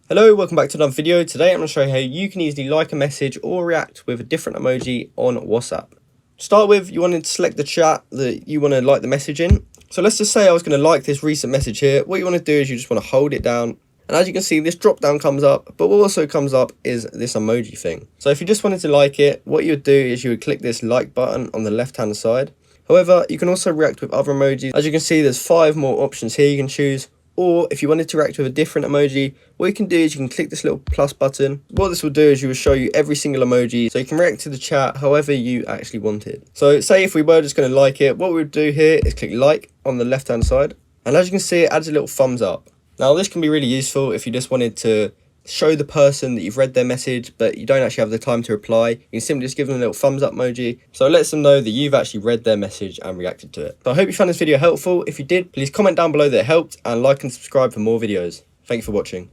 Hello, welcome back to another video. Today I'm going to show you how you can easily like a message or react with a different emoji on WhatsApp. To start with, you want to select the chat that you want to like the message in. So let's just say I was going to like this recent message here. What you want to do is you just want to hold it down. And as you can see, this drop down comes up, but what also comes up is this emoji thing. So if you just wanted to like it, what you would do is you would click this like button on the left hand side. However, you can also react with other emojis. As you can see, there's 5 more options here you can choose. Or if you wanted to react with a different emoji, what you can do is you can click this little plus button. What this will do is you will show you every single emoji, so you can react to the chat however you actually want it. So say if we were just going to like it, what we would do here is click like on the left hand side. And as you can see, it adds a little thumbs up. Now this can be really useful if you just wanted to show the person that you've read their message but you don't actually have the time to reply. You can simply just give them a little thumbs up emoji, so it lets them know that you've actually read their message and reacted to it. So I hope you found this video helpful. If you did, please comment down below that it helped, and like and subscribe for more videos. Thank you for watching.